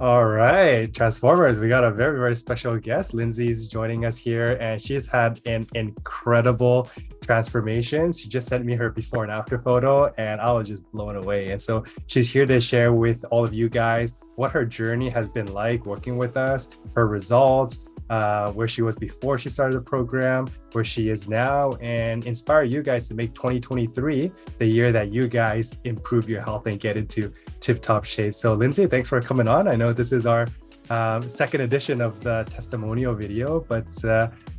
All right, Transformers, we got a very, very special guest. Lyndsay's joining us here, and she's had an incredible transformation. She just sent me her before and after photo, and I was just blown away. And so she's here to share with all of you guys what her journey has been like working with us, her results, where she was before she started the program, where she is now, and inspire you guys to make 2023 the year that you guys improve your health and get into tip-top shape. So Lyndsay, thanks for coming on. I know this is our second edition of the testimonial video, but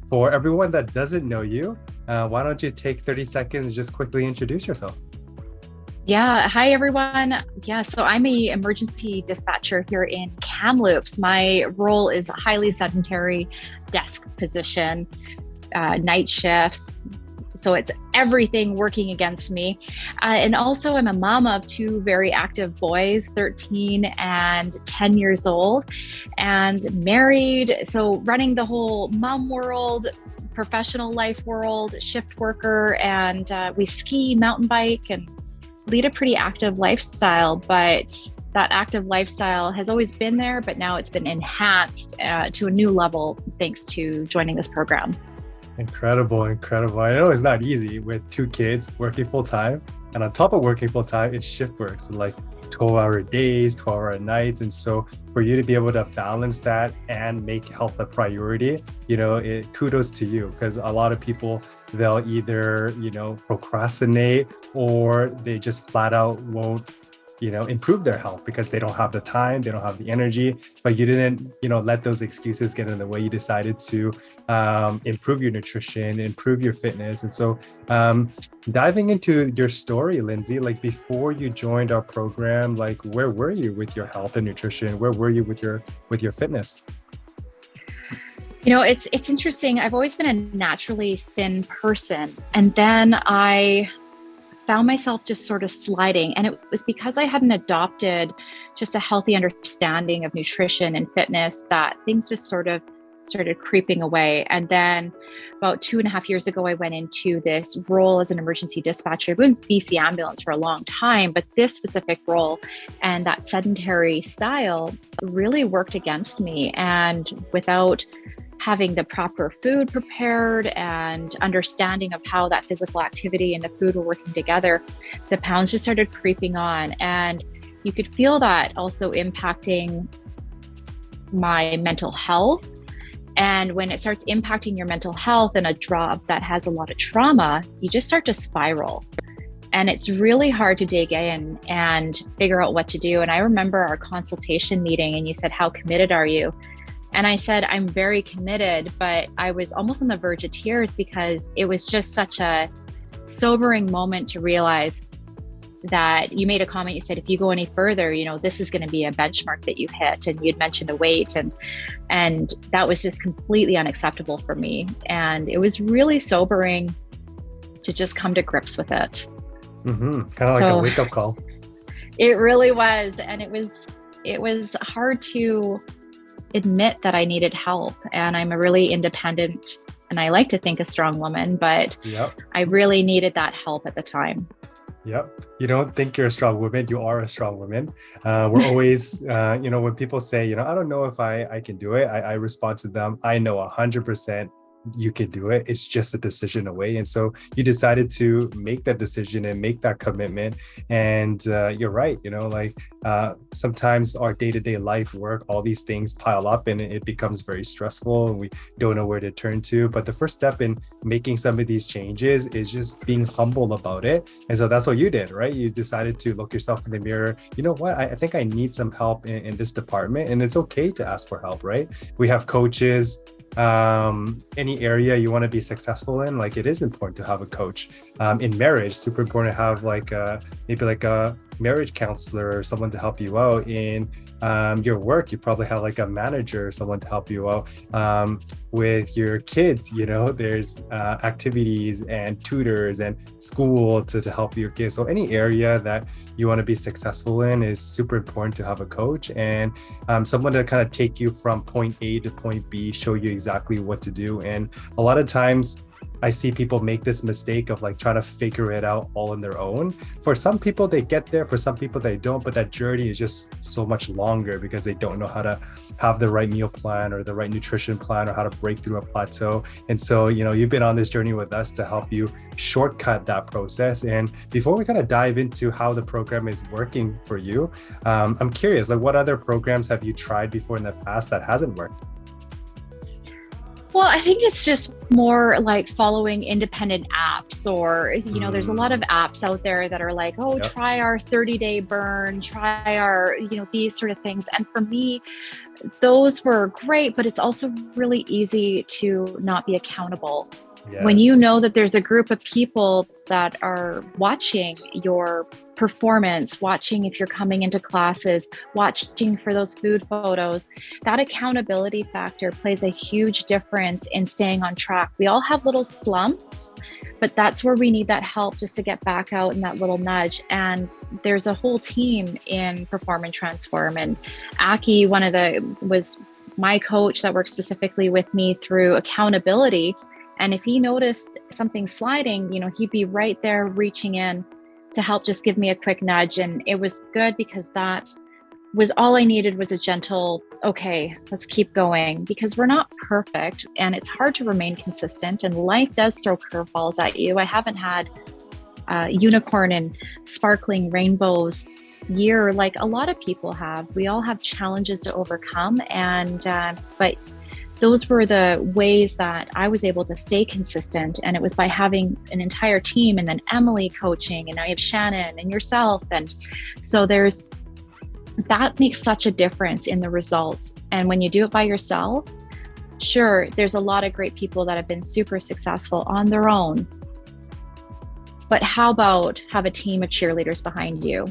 for everyone that doesn't know you, why don't you take 30 seconds and just quickly introduce yourself? Yeah. Hi, everyone. Yeah. So I'm a emergency dispatcher here in Kamloops. My role is a highly sedentary desk position, night shifts. So it's everything working against me. And also I'm a mom of two very active boys, 13 and 10 years old, and married. So running the whole mom world, professional life world, shift worker, and we ski, mountain bike, and lead a pretty active lifestyle. But that active lifestyle has always been there, but now it's been enhanced to a new level thanks to joining this program. Incredible, incredible. I know it's not easy with two kids working full time. And on top of working full time, it's shift work. So like 12-hour days, 12-hour nights. And so for you to be able to balance that and make health a priority, kudos to you, because a lot of people, they'll either, procrastinate, or they just flat out won't improve their health because they don't have the time, they don't have the energy. But you didn't, let those excuses get in the way. You decided to improve your nutrition, improve your fitness. And so diving into your story, Lyndsay, like before you joined our program, like where were you with your health and nutrition? Where were you with your fitness? It's interesting. I've always been a naturally thin person. And then I found myself just sort of sliding. And it was because I hadn't adopted just a healthy understanding of nutrition and fitness that things just sort of started creeping away. And then about 2.5 years ago, I went into this role as an emergency dispatcher. I've been in BC Ambulance for a long time, but this specific role and that sedentary style really worked against me. And without having the proper food prepared and understanding of how that physical activity and the food were working together, the pounds just started creeping on. And you could feel that also impacting my mental health. And when it starts impacting your mental health in a job that has a lot of trauma, you just start to spiral. And it's really hard to dig in and figure out what to do. And I remember our consultation meeting, and you said, "How committed are you?" And I said, "I'm very committed," but I was almost on the verge of tears because it was just such a sobering moment to realize that you made a comment. You said, if you go any further, this is going to be a benchmark that you've hit. And you'd mentioned a weight, and that was just completely unacceptable for me. And it was really sobering to just come to grips with it. Mm-hmm. Kind of like a wake-up call. It really was. And it was hard to admit that I needed help. And I'm a really independent, and I like to think a strong woman, but Yep. I really needed that help at the time. Yep. You don't think you're a strong woman, you are a strong woman. We're always, when people say, I don't know if I can do it, I respond to them, I know 100% you can do it. It's just a decision away. And so you decided to make that decision and make that commitment. And you're right, sometimes our day-to-day life, work, all these things pile up and it becomes very stressful and we don't know where to turn to. But the first step in making some of these changes is just being humble about it. And so that's what you did, right? You decided to look yourself in the mirror. You know what? I think I need some help in this department. And it's okay to ask for help, right? We have coaches. Any area you want to be successful in, like it is important to have a coach. In marriage, super important to have maybe a marriage counselor or someone to help you out. In your work, you probably have like a manager or someone to help you out. With your kids, there's activities and tutors and school to help your kids. So any area that you want to be successful in is super important to have a coach and someone to kind of take you from point A to point B, show you exactly what to do. And a lot of times I see people make this mistake of like trying to figure it out all on their own. For some people, they get there. For some people, they don't. But that journey is just so much longer because they don't know how to have the right meal plan or the right nutrition plan or how to break through a plateau. And so, you've been on this journey with us to help you shortcut that process. And before we kind of dive into how the program is working for you, I'm curious, like what other programs have you tried before in the past that hasn't worked? Well, I think it's just more like following independent apps or, there's a lot of apps out there that are like, oh, try our 30-day burn, try our, these sort of things. And for me, those were great, but it's also really easy to not be accountable. Yes. When you know that there's a group of people that are watching your performance, watching if you're coming into classes, watching for those food photos, that accountability factor plays a huge difference in staying on track. We all have little slumps, but that's where we need that help just to get back out and that little nudge. And there's a whole team in Perform and Transform. And Aki, was my coach that worked specifically with me through accountability. And if he noticed something sliding, he'd be right there reaching in to help just give me a quick nudge. And it was good because that was all I needed, was a gentle, okay, let's keep going, because we're not perfect and it's hard to remain consistent and life does throw curveballs at you. I haven't had unicorn and sparkling rainbows year like a lot of people have. We all have challenges to overcome, but those were the ways that I was able to stay consistent. And it was by having an entire team, and then Emily coaching, and now you have Shannon and yourself. And so that makes such a difference in the results. And when you do it by yourself, sure, there's a lot of great people that have been super successful on their own. But how about have a team of cheerleaders behind you?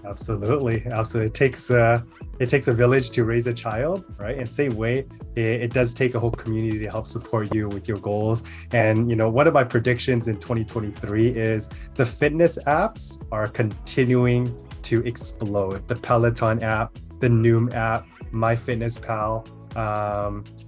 Absolutely. It takes a village to raise a child, right? And same way, it does take a whole community to help support you with your goals. And one of my predictions in 2023 is the fitness apps are continuing to explode. The Peloton app, the Noom app, MyFitnessPal.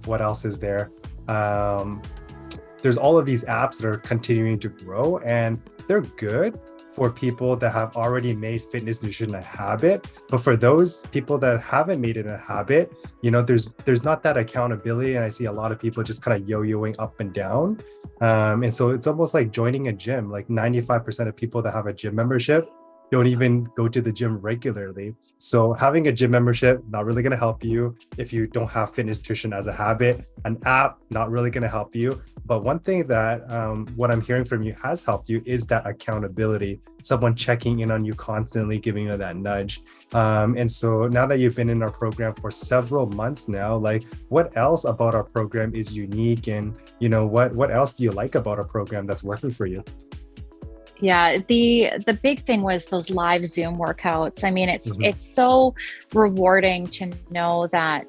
What else is there? There's all of these apps that are continuing to grow, and they're good for people that have already made fitness nutrition a habit. But for those people that haven't made it a habit, there's not that accountability. And I see a lot of people just kind of yo-yoing up and down. And so it's almost like joining a gym. Like 95% of people that have a gym membership don't even go to the gym regularly. So having a gym membership, not really going to help you if you don't have fitness nutrition as a habit. An app, not really going to help you. But one thing that what I'm hearing from you has helped you is that accountability, someone checking in on you constantly, giving you that nudge. And so now that you've been in our program for several months now, like what else about our program is unique? And what else do you like about our program that's working for you? Yeah, the big thing was those live Zoom workouts. I mean, it's so rewarding to know that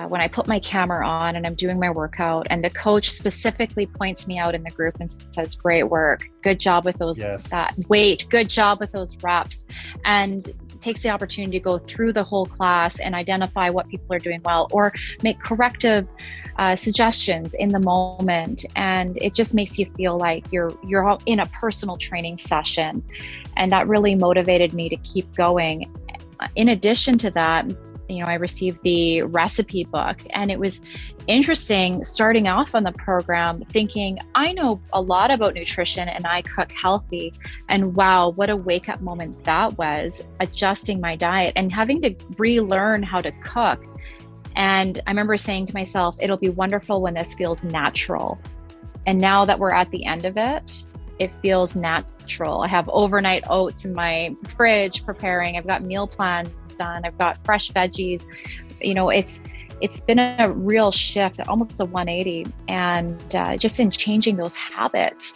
when I put my camera on and I'm doing my workout and the coach specifically points me out in the group and says, great work, good job with those, that weight, good job with those reps, and takes the opportunity to go through the whole class and identify what people are doing well or make corrective suggestions in the moment. And it just makes you feel like you're all in a personal training session. And that really motivated me to keep going. In addition to that, I received the recipe book, and it was interesting starting off on the program thinking, I know a lot about nutrition and I cook healthy. And wow, what a wake up moment that was, adjusting my diet and having to relearn how to cook. And I remember saying to myself, it'll be wonderful when this feels natural. And now that we're at the end of it, it feels natural. I have overnight oats in my fridge preparing. I've got meal plans done. I've got fresh veggies. It's been a real shift, almost a 180. And just in changing those habits.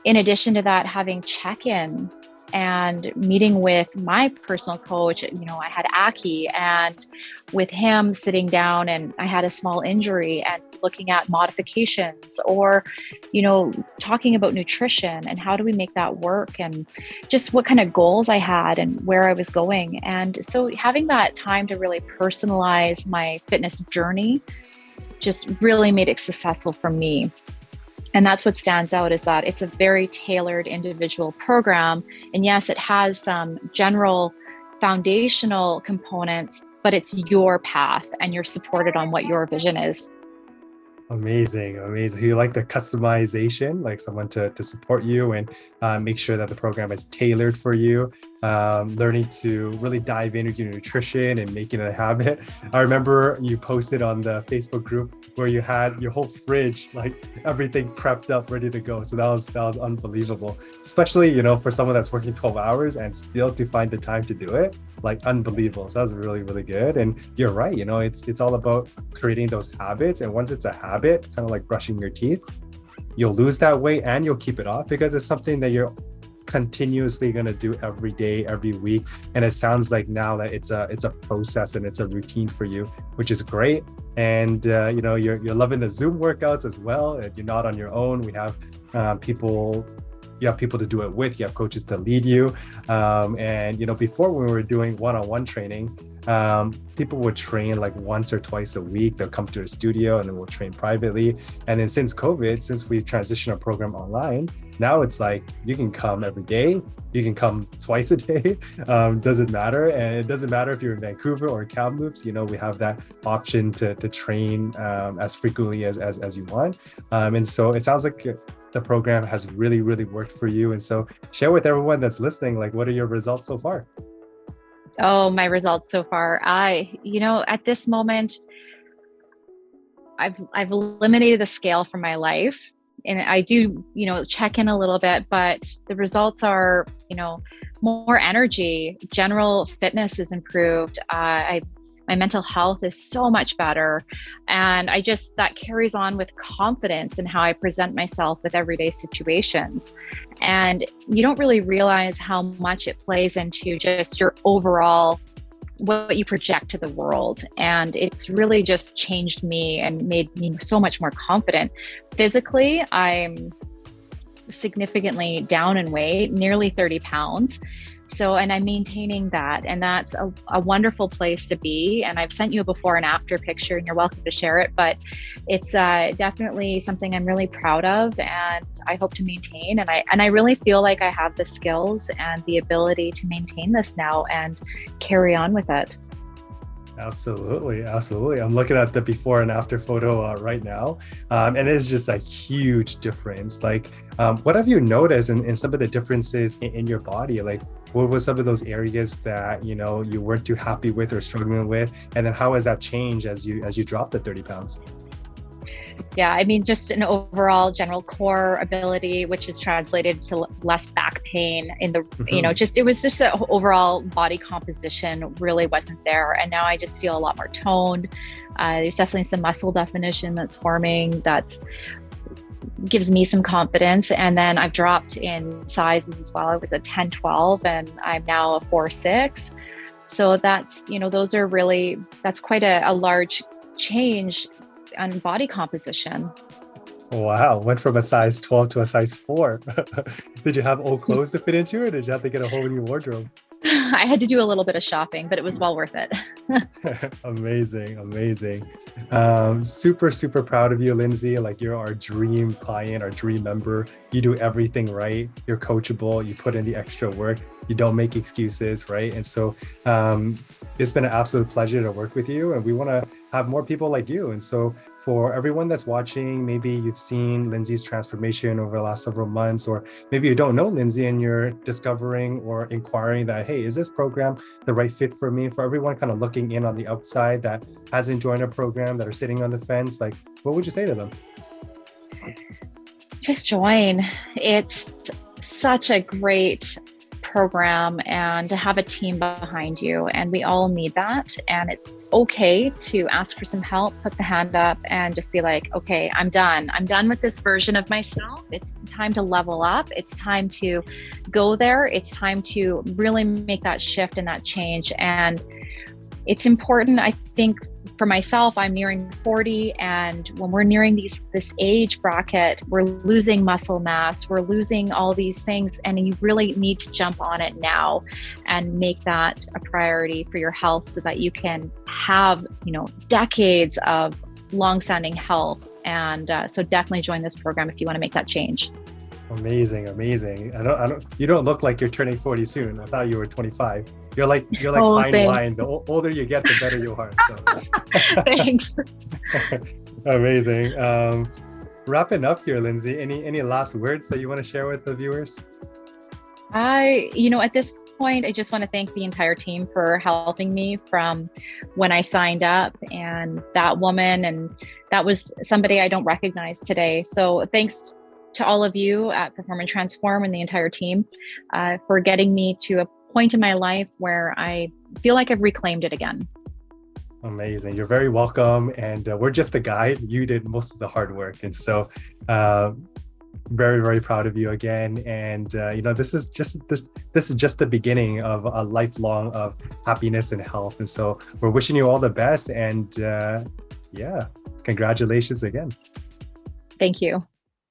In addition to that, having check-in and meeting with my personal coach, I had Aki, and with him sitting down, and I had a small injury and looking at modifications or, talking about nutrition and how do we make that work and just what kind of goals I had and where I was going. And so having that time to really personalize my fitness journey just really made it successful for me. And that's what stands out, is that it's a very tailored individual program. And yes, it has some general foundational components, but it's your path and you're supported on what your vision is. Amazing, amazing. You like the customization, like someone to support you and make sure that the program is tailored for you. Learning to really dive into your nutrition and making it a habit. I remember you posted on the Facebook group where you had your whole fridge, like everything prepped up, ready to go. So that was unbelievable. Especially, for someone that's working 12 hours and still to find the time to do it, like unbelievable. So that was really, really good. And you're right, it's all about creating those habits. And once it's a habit, kind of like brushing your teeth, you'll lose that weight and you'll keep it off because it's something that you're continuously going to do every day, every week. And it sounds like now that it's a process and it's a routine for you, which is great. And you're loving the Zoom workouts as well. And you're not on your own. We have people. You have people to do it with. You have coaches to lead you. And before, when we were doing one-on-one training, people would train like once or twice a week. They'll come to a studio and then we'll train privately. And then since COVID, since we transitioned our program online, now it's like you can come every day. You can come twice a day. Doesn't matter. And it doesn't matter if you're in Vancouver or Kamloops. We have that option to train as frequently as you want. And so it sounds like the program has really, really worked for you. And so share with everyone that's listening, like, what are your results so far? Oh, my results so far. At this moment, I've eliminated the scale from my life, and I do, check in a little bit, but the results are, more energy, general fitness is improved. My mental health is so much better. And that carries on with confidence in how I present myself with everyday situations. And you don't really realize how much it plays into just your overall, what you project to the world. And it's really just changed me and made me so much more confident. Physically, I'm significantly down in weight, nearly 30 pounds. And I'm maintaining that, and that's a wonderful place to be. And I've sent you a before and after picture, and you're welcome to share it, but it's definitely something I'm really proud of, and I hope to maintain. And I really feel like I have the skills and the ability to maintain this now and carry on with it. Absolutely. Absolutely. I'm looking at the before and after photo right now. And it's just a huge difference. Like, what have you noticed in some of the differences in your body? Like, what were some of those areas that, you weren't too happy with or struggling with? And then how has that changed as you dropped the 30 pounds? Yeah, just an overall general core ability, which is translated to less back pain in the, it was just the overall body composition really wasn't there. And now I just feel a lot more toned. There's definitely some muscle definition that's forming gives me some confidence. And then I've dropped in sizes as well. I was a 10-12 and I'm now a 4-6. So that's, that's quite a large change on body composition. Wow. Went from a size 12 to a size 4. Did you have old clothes to fit into, or did you have to get a whole new wardrobe? I had to do a little bit of shopping, but it was well worth it. Amazing. Super, super proud of you, Lyndsay. Like, you're our dream client, our dream member. You do everything right. You're coachable. You put in the extra work. You don't make excuses, right? And so it's been an absolute pleasure to work with you. And we want to have more people like you. And so for everyone that's watching, maybe you've seen Lyndsy's transformation over the last several months, or maybe you don't know Lyndsay and you're discovering or inquiring that, hey, is this program the right fit for me? For everyone kind of looking in on the outside that hasn't joined a program, that are sitting on the fence, like, what would you say to them? Just join. It's such a great program, and to have a team behind you, and we all need that. And it's okay to ask for some help, put the hand up, and just be like, okay, I'm done with this version of myself. It's time to level up. It's time to go there. It's time to really make that shift and that change. And it's important, I think, for myself, I'm nearing 40, and when we're nearing this age bracket, we're losing muscle mass, we're losing all these things, and you really need to jump on it now and make that a priority for your health so that you can have, decades of long-standing health And so definitely join this program if you want to make that change. Amazing. You don't look like you're turning 40 soon. I thought you were 25. You're like fine thanks. wine. The older you get, the better you are. So. Thanks. Amazing. Wrapping up here, Lyndsay, any last words that you want to share with the viewers? At this point, I just want to thank the entire team for helping me from when I signed up, and that woman, and that was somebody I don't recognize today. So thanks to all of you at Perform and Transform and the entire team for getting me to a point in my life where I feel like I've reclaimed it again. Amazing. You're very welcome. And we're just the guide. You did most of the hard work. And so very, very proud of you again. And, this is just the beginning of a lifelong of happiness and health. And so we're wishing you all the best. And congratulations again. Thank you.